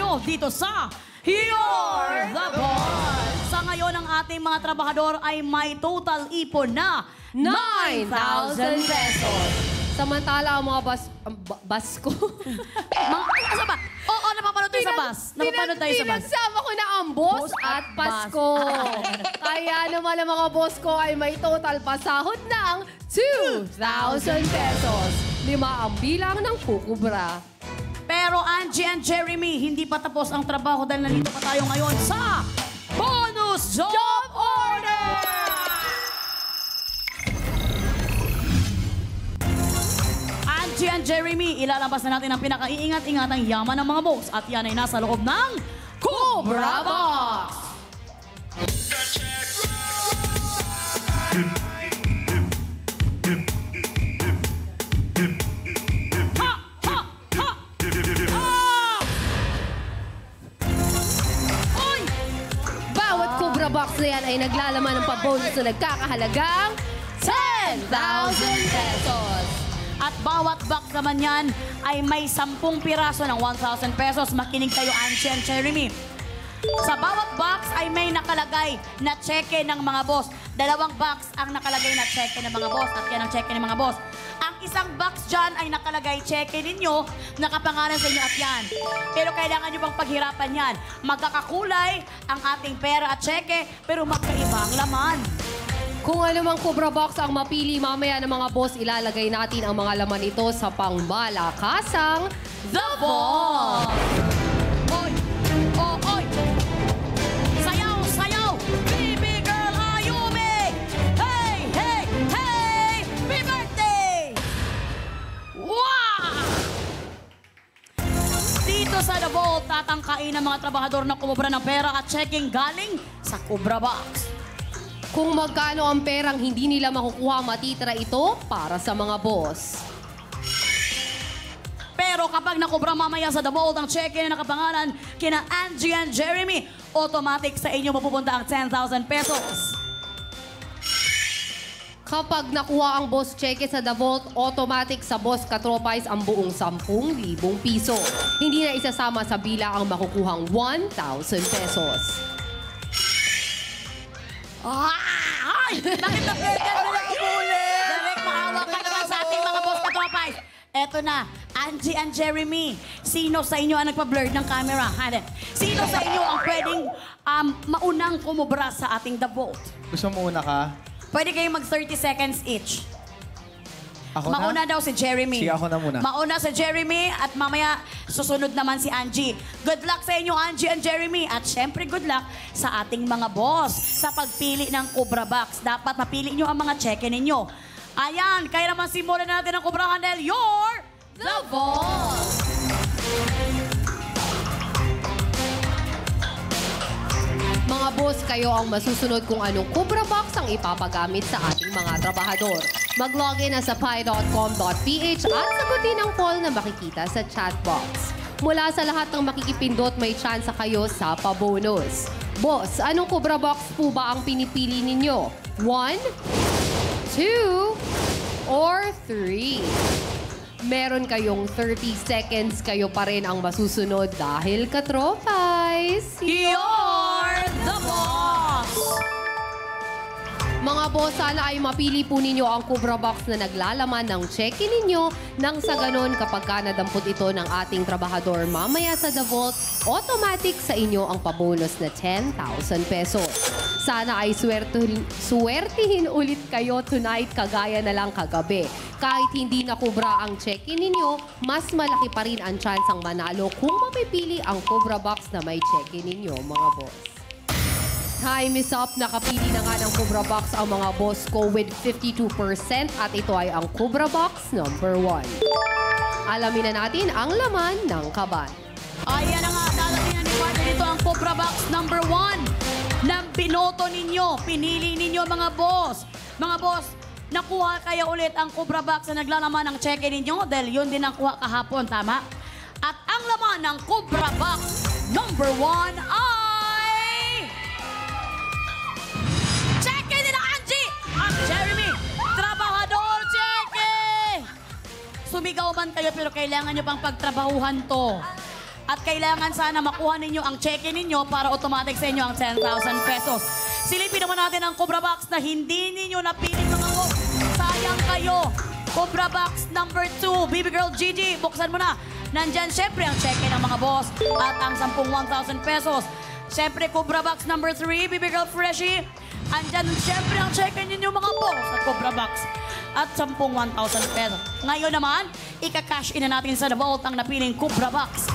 nyo dito sa You're the Boss! Sa ngayon, ang ating mga trabahador ay may total ipon na 9,000 pesos. Samantala, ang mga basko. Asa ba? Oo, napapanood tayo sa bus. Napapanood tayo sa bus. Pinagsama ko na ang boss at Pasko. Kaya naman ang mga boss ko ay may total pasahod ng 2,000 pesos. 5 ang bilang ng kukubra. Pero Angie and Jeremy, hindi pa tapos ang trabaho dahil nandito pa tayo ngayon sa Bonus Job Order! Angie and Jeremy, ilalabas na natin ang pinakaiingat-ingatang yaman ng mga boss at yan ay nasa loob ng Cobra Box! Bawat Cobra Box na yan ay naglalaman ng pabonus na nagkakahalagang 10,000 pesos. At bawat box naman yan ay may 10 piraso ng 1,000 pesos. Makinig kayo, Angie and Jeremy. Sa bawat box ay may nakalagay na cheque ng mga boss. 2 box ang nakalagay na cheque ng mga boss at yan ang cheque ng mga boss. Ang isang box dyan ay nakalagay cheque ninyo, nakapangalan sa inyo at yan. Pero kailangan nyo bang paghirapan yan? Magkakakulay ang ating pera at cheque pero magkaiba ang laman. Kung ano mang Cobra Box ang mapili mamaya ng mga boss, ilalagay natin ang mga laman ito sa pangmalakasang The Boss! Oy! Oh, oy! Sayaw! Sayaw! Baby girl Ayumi! Hey! Hey! Hey! Happy birthday! Wow! Dito sa The Vault, tatangkain ang mga trabahador na kumubra ng pera at checking galing sa Cobra Box. Kung magkano ang perang hindi nila makukuha, matitira ito para sa mga boss. Pero kapag nakubra mamaya sa The Vault ang cheque na nakapangalan kina Angie and Jeremy, automatic sa inyo mapupunta ang 10,000 pesos. Kapag nakuha ang boss cheque sa The Vault, automatic sa boss katropais ang buong 10,000 piso. Hindi na isasama sa bilang ang makukuhang 1,000 pesos. Ay! Bakit na-birthday na ako ulit? Direk, makawak ka naman sa ating mga boss katropais. Eto na, Angie and Jeremy, sino sa inyo ang nagpa-blur ng camera? Sino sa inyo ang pwedeng maunang kumubra sa ating The Vault? Gusto mo una ka? Pwede kayong mag 30 seconds each. Ako Mauna na? daw si Jeremy. Sige, ako na muna. Mauna si Jeremy at mamaya susunod naman si Angie. Good luck sa inyo, Angie and Jeremy. At syempre, good luck sa ating mga boss sa pagpili ng Cobra Box. Dapat mapili nyo ang mga cheque ninyo. Ayan, kaya naman simulan natin ang Cobra Handle. You're the Boss! Mga boss, kayo ang masusunod kung anong Cobra Box ang ipapagamit sa ating mga trabahador. Mag-login na sa pi.com.ph at sagutin ang poll na makikita sa chat box. Mula sa lahat ng makikipindot, may chance kayo sa pabonus. Boss, anong Cobra Box po ba ang pinipili ninyo? 1, 2, or 3? Meron kayong 30 seconds, kayo pa rin ang masusunod dahil katropais. You're the Boss! Mga boss, sana ay mapili po ninyo ang Cobra Box na naglalaman ng cheque ninyo nang sa ganon kapag ka nadampot ito ng ating trabahador mamaya sa The Vault, automatic sa inyo ang pabonus na 10,000 pesos. Sana ay swertihin ulit kayo tonight kagaya na lang kagabi. Kahit hindi nakubra ang cheque ninyo, mas malaki pa rin ang tsansang manalo kung mapipili ang Cobra Box na may cheque ninyo, mga boss. Time is up. Nakapili na nga ng Cobra Box ang mga boss ko with 52% at ito ay ang Cobra Box number 1. Alamin na natin ang laman ng kaban. Ayan na nga, dadating na ni partner dito ang Cobra Box number 1 ng binoto ninyo. Pinili ninyo mga boss. Mga boss, nakuha kayo ulit ang Cobra Box na naglalaman ng cheque ninyo dahil yun din ang kuha kahapon, tama? At ang laman ng Cobra Box number 1 ay... cheque nila Angie at Jeremy! Trabahador cheque! Sumigaw man kayo pero kailangan nyo pang pagtrabahuhan to. At kailangan sana makuha ninyo ang cheque ninyo para automatic sa inyo ang 10,000 pesos. Silipin naman natin ang Cobra Box na hindi ninyo napili mga boss. Sayang kayo. Cobra Box number 2, Baby Girl Gigi, buksan mo na. Nandyan syempre ang cheque ng mga boss at ang 10,000 pesos. Syempre Cobra Box number 3, Baby Girl Freshie. Andyan syempre ang cheque ninyo mga boss at Cobra Box at 10,000 pesos. Ngayon naman, ika-cash in na natin sa The Vault ang napiling Cobra Box.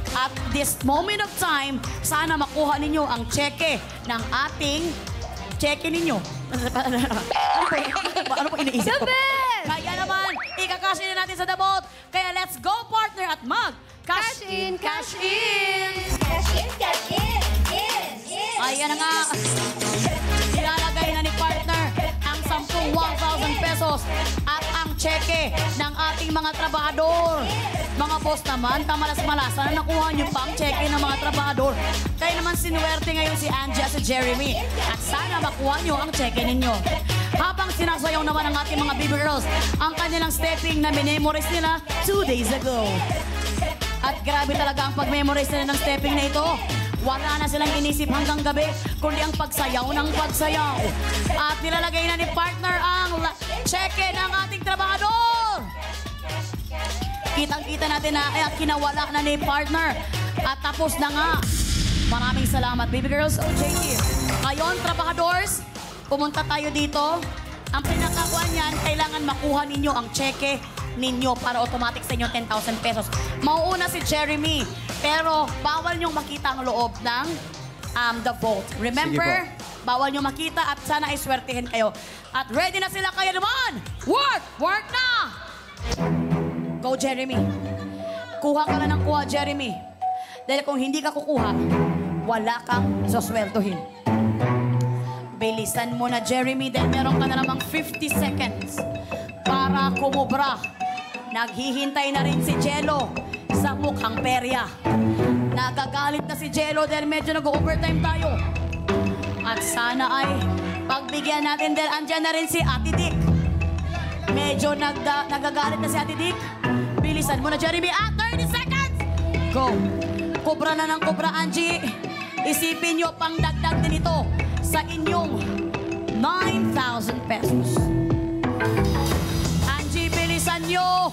At this moment of time, sana makuha ninyo ang cheque ng ating cheque ninyo. Ano po iniisip ko? Kaya naman, ika-cash in na natin sa The Vault. Kaya let's go partner at mag-cash in, cash in! Cash in, cash in, in. Ayan na nga. Ilalagay na ni partner ang 10,000 pesos at ang cheque ng ating mga trabahador. Mga boss naman, kamalas-malasan na nakuha niyo pa ang cheque ng mga trabahador. Kaya naman sinuwerte ngayon si Angie at si Jeremy. At sana makuha niyo ang cheque ninyo. Habang sinasayaw naman ang ating mga baby girls, ang kanilang stepping na minemorize nila 2 days ago. At grabe talaga ang pag-memorize nila ng stepping na ito. Wala na silang inisip hanggang gabi, kundi ang pagsayaw ng pagsayaw. At nilalagay na ni partner ang cheque ng ating trabahador. Kitang-kita natin na kinawala na ni partner. At tapos na nga. Maraming salamat, baby girls. OJT. Ngayon, trabahadors, pumunta tayo dito. Ang pinakakuha niyan, kailangan makuha ninyo ang cheque ninyo para automatic sa inyo 10,000 pesos. Mauuna si Jeremy, pero bawal niyong makita ang loob ng The Vault. Remember, bawal niyong makita at sana ay swertihin kayo. At ready na sila kayo naman! Work! Work na! Go, Jeremy. Kuha ka na ng kuha, Jeremy. Dahil kung hindi ka kukuha, wala kang sosweldohin. Bilisan mo na, Jeremy, dahil meron ka na namang 50 seconds para kumubra. Naghihintay na rin si Jello sa mukhang perya. Nagagalit na si Jello dahil medyo nag-overtime tayo. At sana ay pagbigyan natin dahil andyan na rin si Ate Dick. Medyo nagagalit na si Ate Dick. Bilisan mo na, Jeremy. 30 seconds! Go! Kubra na ng kubra, Angie. Isipin nyo pang dagdag din ito sa inyong 9,000 pesos. Angie, bilisan nyo.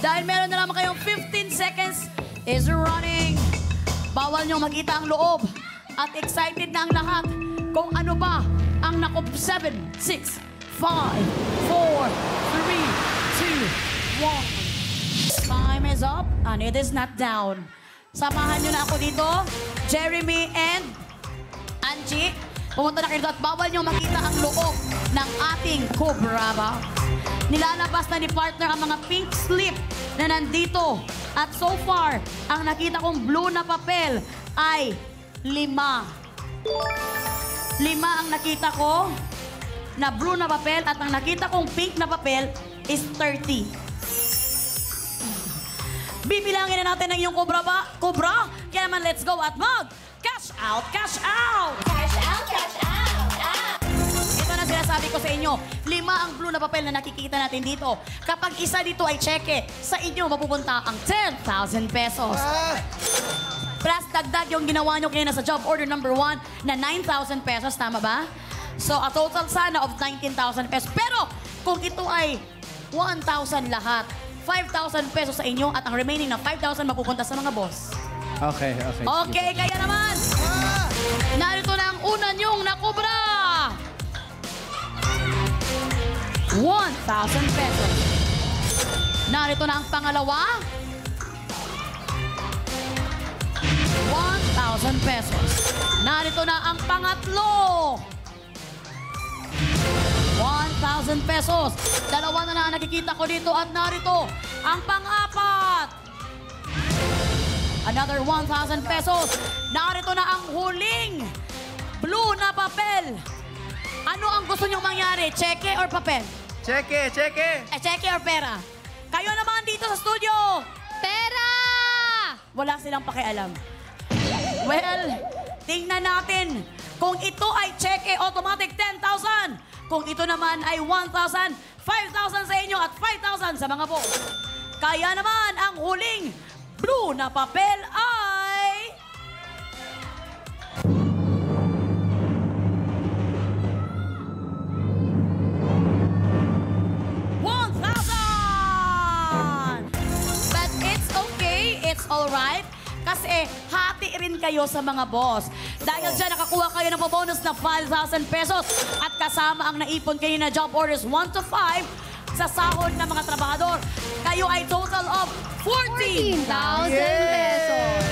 Dahil meron na naman kayong 15 seconds is running. Bawal nyo makita ang loob. At excited na ang lahat kung ano ba ang nakup 7, 6, 5, 4, 3, 2, 1. Time is up and it is not down. Samahan nyo na ako dito, Jeremy and Angie. Pumunta na kayo dito at bawal nyo makita ang loob ng ating Cobra Box. Nilalabas na ni partner ang mga pink slip na nandito. At so far, ang nakita kong blue na papel ay 5. 5 ang nakita ko na blue na papel at ang nakita kong pink na papel is 30. Bibilangin na natin ang iyong Cobra ba? Cobra? Kaya naman, let's go at cash out, cash out! Cash out, cash out, out. Ito na sinasabi ko sa inyo, 5 ang blue na papel na nakikita natin dito. Kapag isa dito ay cheque, sa inyo mapupunta ang 10,000 pesos. Plus, dagdag yung ginawa nyo kanina sa job order number 1 na 9,000 pesos, tama ba? So, a total sana of 19,000 pesos. Pero, kung ito ay 1,000 lahat, 5,000 pesos sa inyo at ang remaining na 5,000 mapupunta sa mga boss. Okay. Okay, kaya naman, narito na ang una nyong nakubra. 1,000 pesos. Narito na ang pangalawa. 1,000 pesos. Narito na ang pangatlo. 1,000 pesos. Dalawa na ang nakikita ko dito at narito ang pang-apat. Another 1,000 pesos. Narito na ang huling blue na papel. Ano ang gusto nyong mangyari? Cheque or papel? Cheque! Cheque or pera? Kayo naman dito sa studio. Pera! Wala silang pakialam. Well, tingnan natin. Kung ito ay cheque, automatic 10,000. Kung ito naman ay 1,000, 5,000 sa inyo at 5,000 sa mga boss. Kaya naman, ang huling blue na papel ay Kasi hati rin kayo sa mga boss. Dahil dyan, nakakuha kayo ng bonus na 5,000 pesos at kasama ang naipon kayo na job orders 1 to 5 sa sahod ng mga trabahador. Kayo ay total of 14,000 pesos.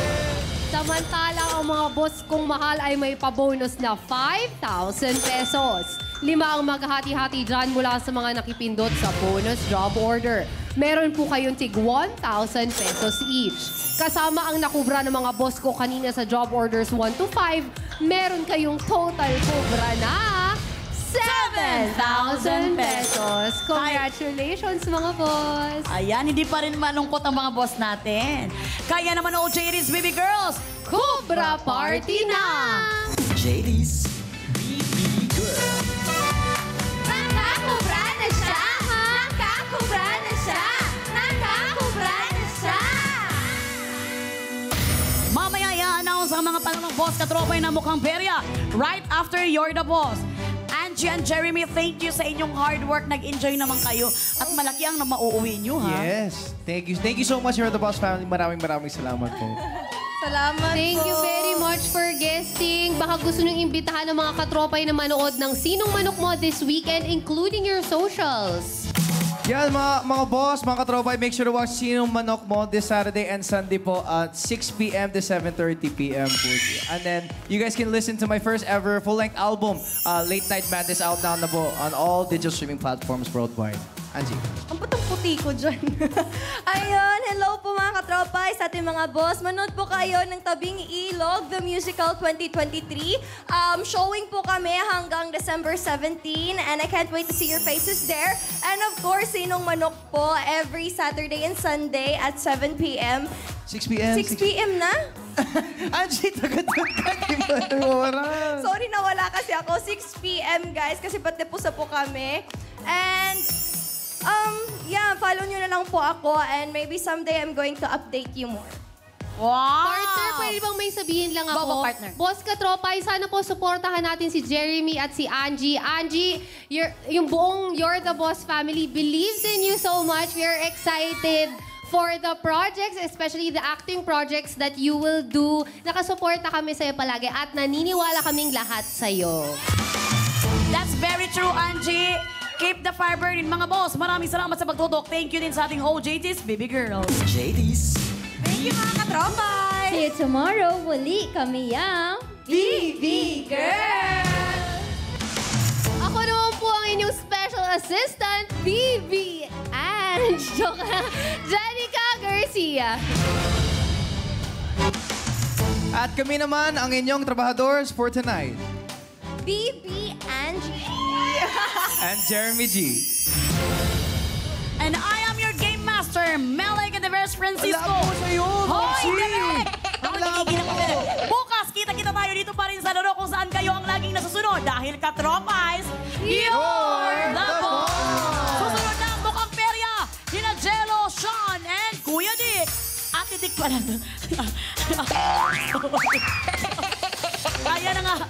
Samantalang ang mga boss kong mahal ay may pabonus na 5,000 pesos. 5 ang maghati-hati dyan mula sa mga nakipindot sa bonus job order. Meron po kayong tig 1,000 pesos each. Kasama ang nakubra ng mga boss ko kanina sa job orders 1 to 5, meron kayong total kubra na 7,000 pesos. Congratulations, mga boss! Ayan, hindi pa rin malungkot ang mga boss natin. Kaya naman, OJD's Baby Girls, Cobra Party na! JD's BB Girl. Nakakubra na siya! Nakakubra na siya! Nakakubra na siya! mamaya i-announce ang mga pangalawang boss katropay na mukhang perya right after You're the Boss. Angie and Jeremy, thank you sa inyong hard work. Nag-enjoy naman kayo at malaki ang mauuwi nyo, ha? Yes. Thank you. Thank you so much, You're the Boss family. Maraming salamat po. Salamat Thank po. you very much for guesting. Baka gusto niyong imbitahan ng mga katropay na manood ng Sinong Manok Mo this weekend, including your socials. Yan, mga boss, mga katropay, make sure to watch Sinong Manok Mo this Saturday and Sunday po at 6 p.m. to 7:30 p.m. po. And then, you guys can listen to my first ever full-length album, Late Night Madness, out now na po on all digital streaming platforms worldwide. Angie. Ang putang-puti ko dyan. Ayun, hello po mga katropay sa ating mga boss. Manood po kayo ng Tabing Ilog, The Musical 2023. Showing po kami hanggang December 17 and I can't wait to see your faces there. And of course, Sinong Manok po every Saturday and Sunday at 7 p.m. 6 p.m. 6 p.m. na? Angie, taga-doon ka. Di ba ito oras? Sorry, nawala kasi ako. 6 p.m. guys, kasi pati-pusa po kami. And yeah, follow nyo na lang po ako and maybe someday I'm going to update you more. Wow! Partner, pwede bang may sabihin lang ako? Go, partner. Boss Katropay, sana po supportahan natin si Jeremy at si Angie. Angie, yung buong You're the Boss family believes in you so much. We are excited for the projects, especially the acting projects that you will do. Nakasuporta kami sa'yo palagi at naniniwala kaming lahat sa'yo. That's very true, Angie. Keep the fire burning, mga boss. Maraming salamat sa pagtutok. Thank you din sa ating OJT's Baby Girls. JD's Thank you mga katropay! See you tomorrow. Muli kami ang BB Girl! Ako naman po ang inyong special assistant, BB Ange. Joke lang. Janica Garcia. At kami naman, ang inyong trabahadors for tonight. BB Angie! And Jeremy G. And I am your game master, Melek and the Verse Francisco. Wala po sa'yo, Hoy, Maxi! Melek! Ako nagigilan ko. Bukas, kita-kita tayo dito pa rin sa laro kung saan kayo ang laging nasusunod. Dahil katropais, you're the boss! Susunod na ang mukhang perya, nina Jello, Sean, and Kuya Dick. Ate Dick pala. Kaya na nga,